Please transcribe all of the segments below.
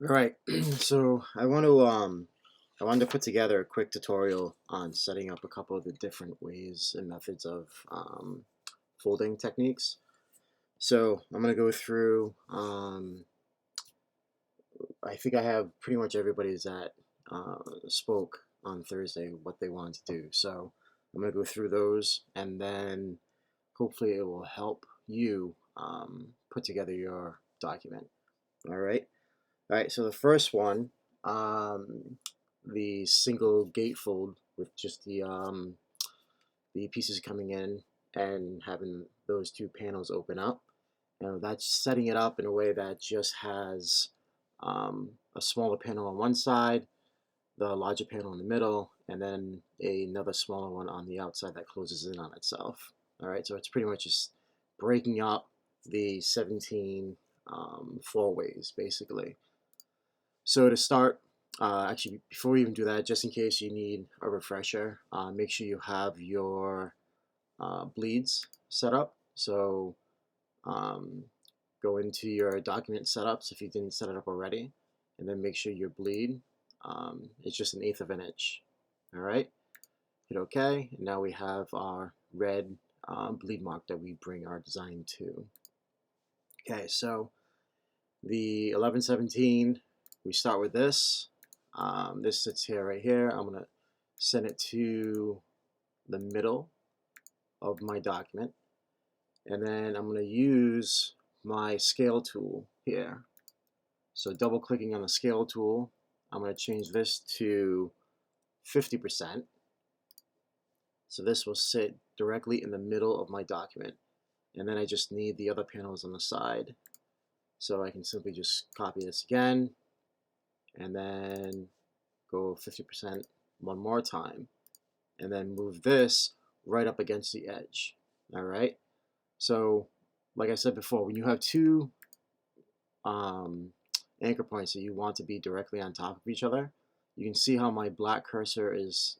All right, so I wanted to put together a quick tutorial on setting up a couple of the different ways and methods of folding techniques. So I'm gonna go through. I think I have pretty much everybody that spoke on Thursday what they wanted to do. So I'm gonna go through those, and then hopefully it will help you put together your document. All right. All right, so the first one, the single gatefold with just the pieces coming in and having those two panels open up. That's setting it up in a way that just has a smaller panel on one side, the larger panel in the middle, and then another smaller one on the outside that closes in on itself. All right, so it's pretty much just breaking up the 17 four ways, basically. So to start, actually, before we even do that, just in case you need a refresher, make sure you have your bleeds set up. So um, go into your document setups if you didn't set it up already, and then make sure your bleed is just 1/8 of an inch. All right, hit OK. And now we have our red bleed mark that we bring our design to. Okay, so the 1117, we start with this. This sits here right here. I'm going to send it to the middle of my document. And then I'm going to use my scale tool here. So double clicking on the scale tool, I'm going to change this to 50%. So this will sit directly in the middle of my document. And then I just need the other panels on the side. So I can simply just copy this again and then go 50% one more time, and then move this right up against the edge. All right. So, like I said before, when you have two um, anchor points that you want to be directly on top of each other, you can see how my black cursor is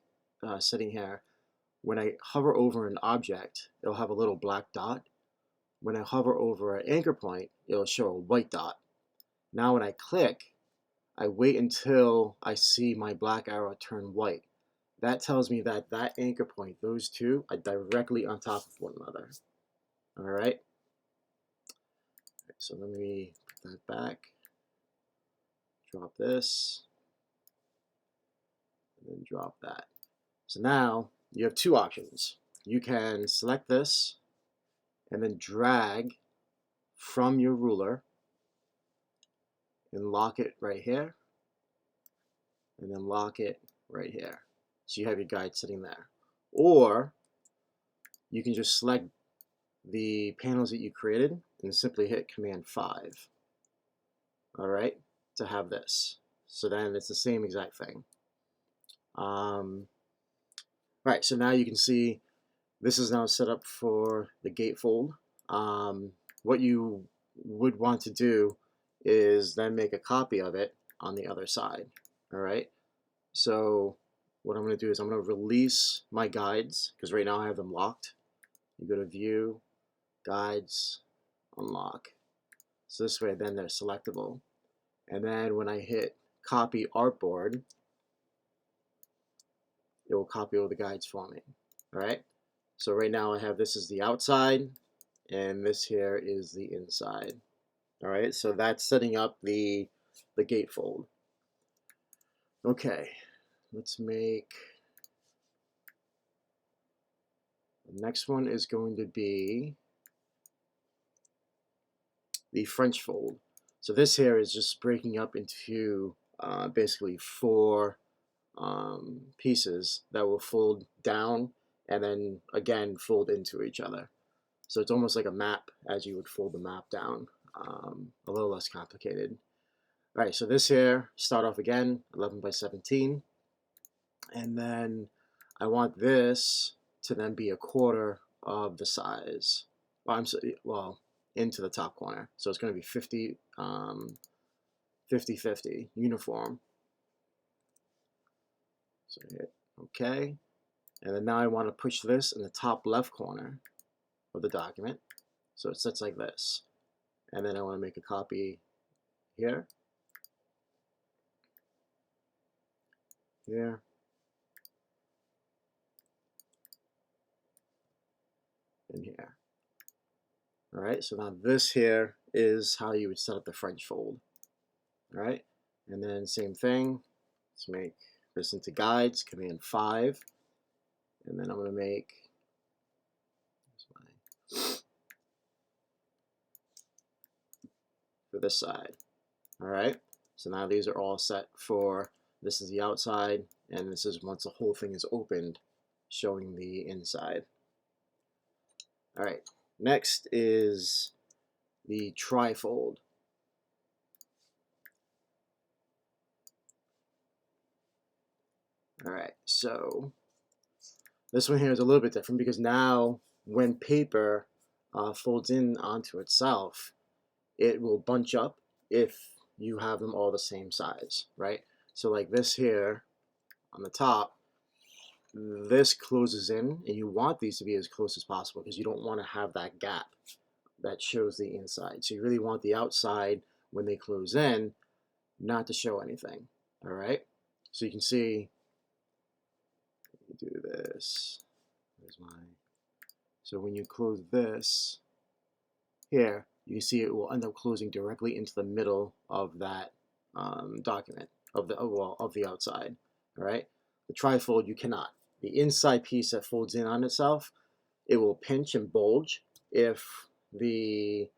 sitting here. When I hover over an object, it'll have a little black dot. When I hover over an anchor point, it'll show a white dot. Now when I click, I wait until I see my black arrow turn white. That tells me that that anchor point, those two, are directly on top of one another. All right. So let me put that back, drop this, and then drop that. So now you have two options. You can select this and then drag from your ruler and lock it right here, and then lock it right here. So you have your guide sitting there. Or you can just select the panels that you created and simply hit Command 5, all right, to have this. So then it's the same exact thing. Right, so now you can see this is now set up for the gatefold. What you would want to do is then make a copy of it on the other side, all right? So what I'm going to do is I'm going to release my guides, because right now I have them locked. You go to View, Guides, Unlock. So this way then they're selectable. And then when I hit Copy Artboard, it will copy all the guides for me. All right. So right now I have this is the outside, and this here is the inside. All right. So that's setting up the gatefold. Okay. Let's make the next one is going to be the French fold. So this here is just breaking up into basically four pieces that will fold down and then again fold into each other. So it's almost like a map as you would fold the map down, a little less complicated. All right, so this here, start off again, 11 by 17. And then I want this to then be 1/4 of the size. Well, into the top corner. So it's going to be 50, 50-50, uniform. So hit OK. And then now I want to push this in the top left corner of the document. So it sits like this. And then I want to make a copy here. here, and here. All right, so now this here is how you would set up the French fold. All right, and then same thing. Let's make this into guides, Command 5, and then I'm going to make for this side. All right, so now these are all set for, this is the outside, and this is once the whole thing is opened, showing the inside. All right, next is the trifold. All right, so this one here is a little bit different because now when paper folds in onto itself, it will bunch up if you have them all the same size, right? So like this here on the top, this closes in, and you want these to be as close as possible because you don't want to have that gap that shows the inside. So you really want the outside, when they close in, not to show anything. All right, so you can see, do this. There's my, so when you close this here, you can see it will end up closing directly into the middle of that document, of the, well, of the outside. All right, the trifold, you cannot. The inside piece that folds in on itself, it will pinch and bulge if the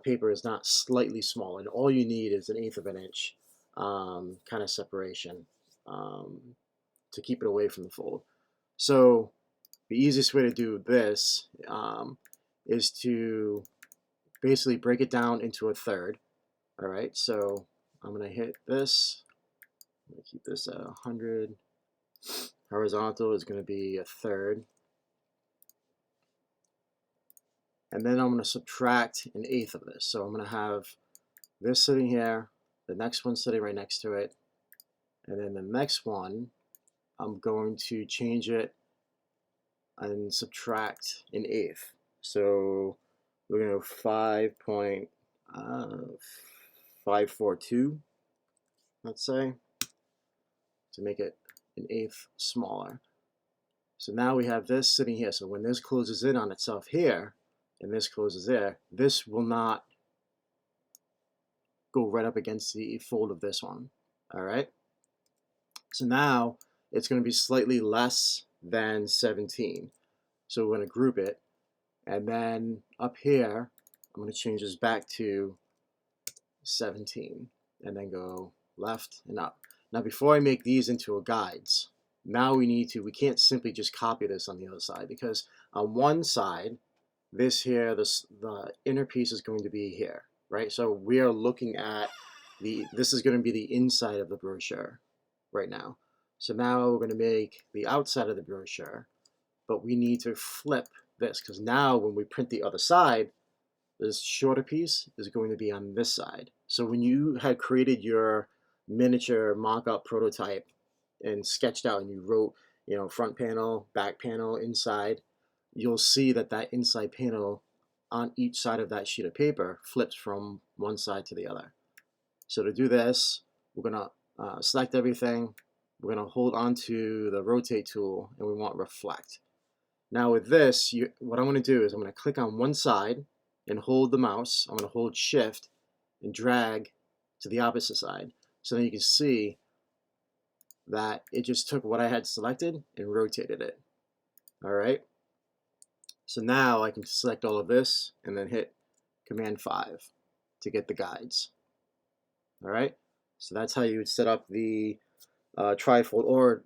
paper is not slightly small, and all you need is 1/8 of an inch kind of separation to keep it away from the fold. So the easiest way to do this is to basically break it down into a third. All right, so I'm going to hit this. I'm going to keep this at 100. Horizontal is going to be a third. And then I'm going to subtract 1/8 of this. So I'm going to have this sitting here, the next one sitting right next to it, and then the next one, I'm going to change it and subtract 1/8. So we're going to 5.542, let's say, to make it 1/8 smaller. So now we have this sitting here. So when this closes in on itself here, and this closes there, this will not go right up against the fold of this one. All right. So now it's going to be slightly less than 17. So we're going to group it. And then up here, I'm going to change this back to 17 and then go left and up. Now, before I make these into guides, now we can't simply just copy this on the other side, because on one side, this here, the inner piece is going to be here, right? So we are looking at this is going to be the inside of the brochure right now. So now we're going to make the outside of the brochure, but we need to flip this, because now when we print the other side, this shorter piece is going to be on this side. So when you had created your miniature mock-up prototype and sketched out and you wrote, front panel, back panel, inside, you'll see that that inside panel on each side of that sheet of paper flips from one side to the other. So to do this, we're going to select everything. We're going to hold onto the rotate tool, and we want reflect. Now with this, what I'm going to do is I'm going to click on one side and hold the mouse. I'm going to hold shift and drag to the opposite side. So then you can see that it just took what I had selected and rotated it. All right. So now I can select all of this and then hit Command 5 to get the guides. All right. So that's how you would set up the trifold, or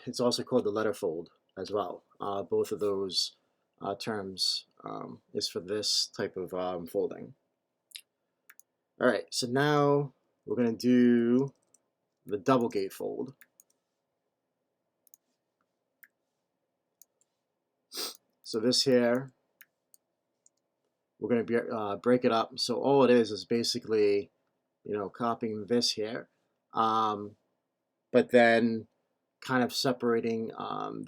it's also called the letterfold as well. Both of those terms is for this type of folding. All right, so now we're going to do the double gatefold. So this here, we're going to break it up. So all it is basically, copying this here, but then kind of separating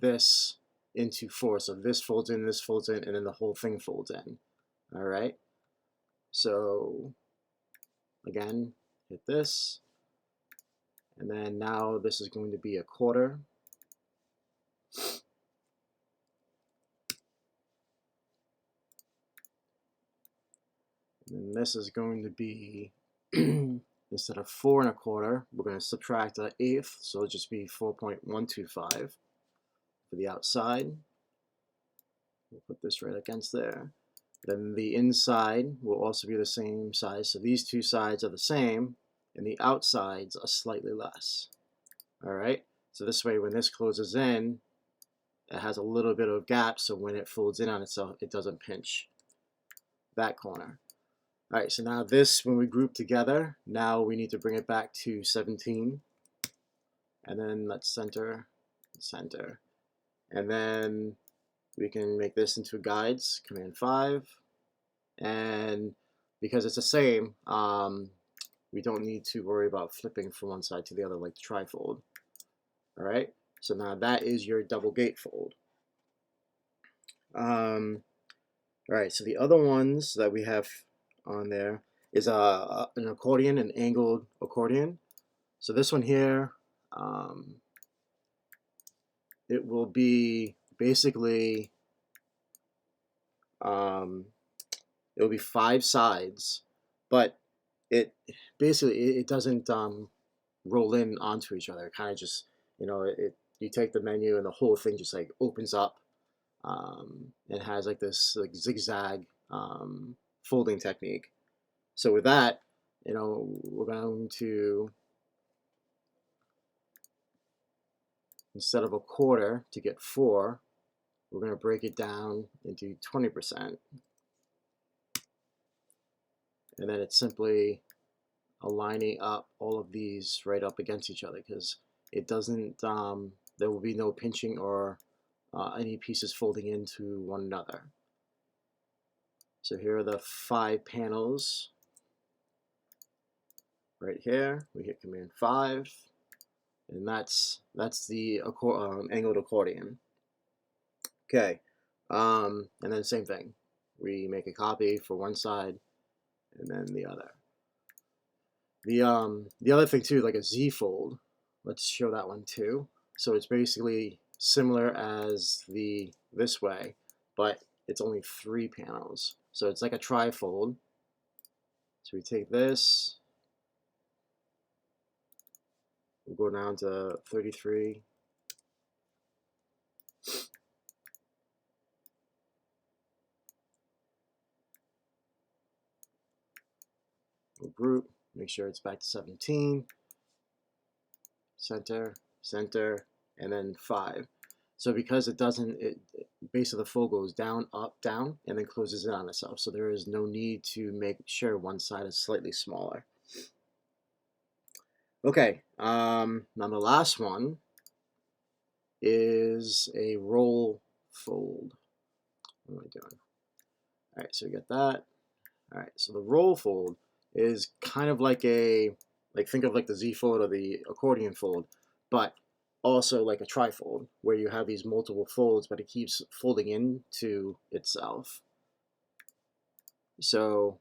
this into 4. So this folds in, and then the whole thing folds in. All right. So again, hit this, And then now this is going to be a quarter. And this is going to be, instead of 4 1/4, we're going to subtract an eighth, so it'll just be 4.125 for the outside. We'll put this right against there. Then the inside will also be the same size, so these two sides are the same, and the outsides are slightly less. All right, so this way when this closes in, it has a little bit of gap, so when it folds in on itself, it doesn't pinch that corner. All right, so now this, when we group together, now we need to bring it back to 17. And then let's center, center. And then we can make this into guides, Command 5. And because it's the same, we don't need to worry about flipping from one side to the other like the trifold. All right, so now that is your double gatefold. All right, so the other ones that we have on there is an accordion, an angled accordion. So this one here, it will be basically, it'll be 5 sides, but it basically it doesn't roll in onto each other. It kind of just, you take the menu and the whole thing just like opens up. It has like this like zigzag folding technique. So with that, we're going to, instead of a quarter to get 4, we're going to break it down into 20%. And then it's simply aligning up all of these right up against each other, because it doesn't, there will be no pinching or any pieces folding into one another. So here are the 5 panels. Right here, we hit Command 5, and that's the angled accordion. Okay, and then same thing. We make a copy for one side, and then the other. The other thing too, like a Z fold. Let's show that one too. So it's basically similar as this way, but it's only 3 panels. So it's like a trifold. So we take this, we'll go down to 33. We'll group, make sure it's back to 17. Center, center, and then 5. So because it doesn't, base of the fold goes down, up, down, and then closes in on itself. So there is no need to make sure one side is slightly smaller. Okay, now the last one is a roll fold. What am I doing? All right, so we get that. All right, so the roll fold is kind of like think of like the Z fold or the accordion fold, but also like a trifold, where you have these multiple folds, but it keeps folding into itself. So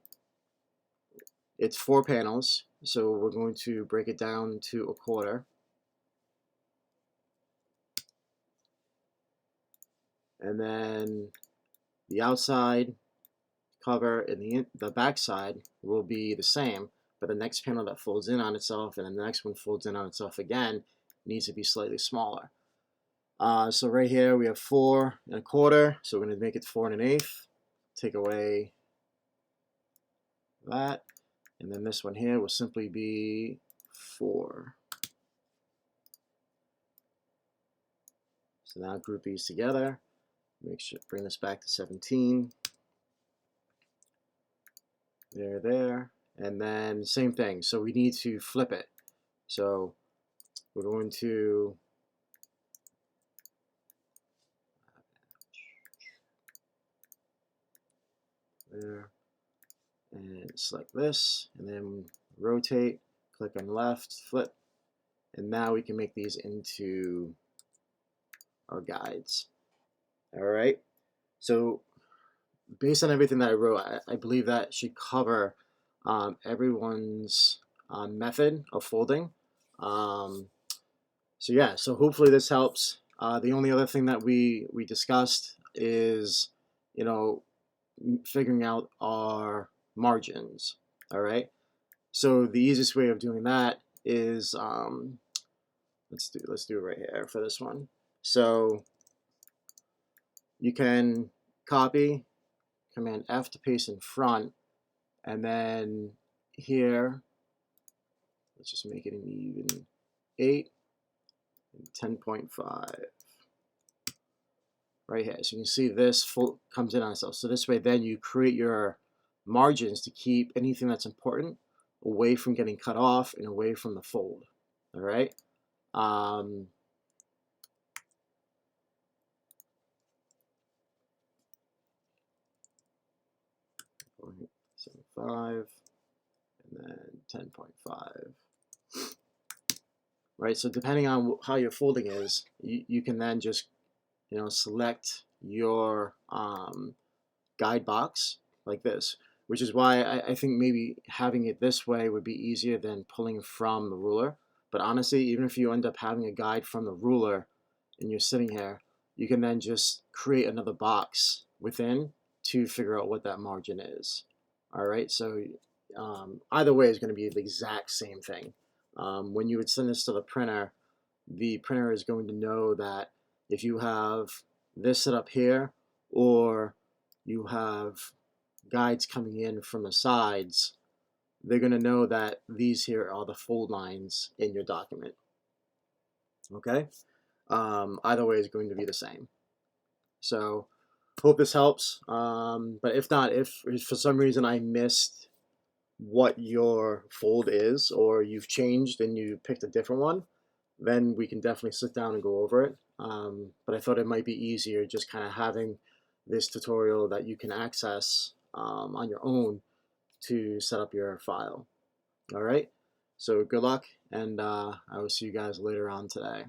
it's 4 panels, so we're going to break it down to a quarter. And then the outside cover and the back side will be the same, but the next panel that folds in on itself and then the next one folds in on itself again needs to be slightly smaller. So right here we have 4 1/4, so we're going to make it 4 1/8. Take away that, and then this one here will simply be 4. So now group these together. Make sure bring this back to 17. There, and then same thing. So we need to flip it. So we're going to there, and select this, and then rotate, click on left, flip, and now we can make these into our guides. All right, so based on everything that I wrote, I believe that should cover everyone's method of folding. So yeah, so hopefully this helps. The only other thing that we discussed is, you know, figuring out our margins. All right. So the easiest way of doing that is let's do it right here for this one. So you can copy, Command F to paste in front, and then here, let's just make it an even 8 and 10.5 right here. So you can see this full comes in on itself. So this way then you create your margins to keep anything that's important away from getting cut off and away from the fold. All right. 0.75 and then 10.5. Right. So depending on how your folding is, you can then just select your guide box like this, which is why I think maybe having it this way would be easier than pulling from the ruler. But honestly, even if you end up having a guide from the ruler and you're sitting here, you can then just create another box within to figure out what that margin is. All right, so either way is going to be the exact same thing. When you would send this to the printer is going to know that if you have this set up here, or you have guides coming in from the sides, they're going to know that these here are the fold lines in your document. Okay? Either way is going to be the same. So hope this helps. But if not, if for some reason I missed what your fold is, or you've changed and you picked a different one, then we can definitely sit down and go over it. But I thought it might be easier just kind of having this tutorial that you can access on your own to set up your file. All right, so good luck, and I will see you guys later on today.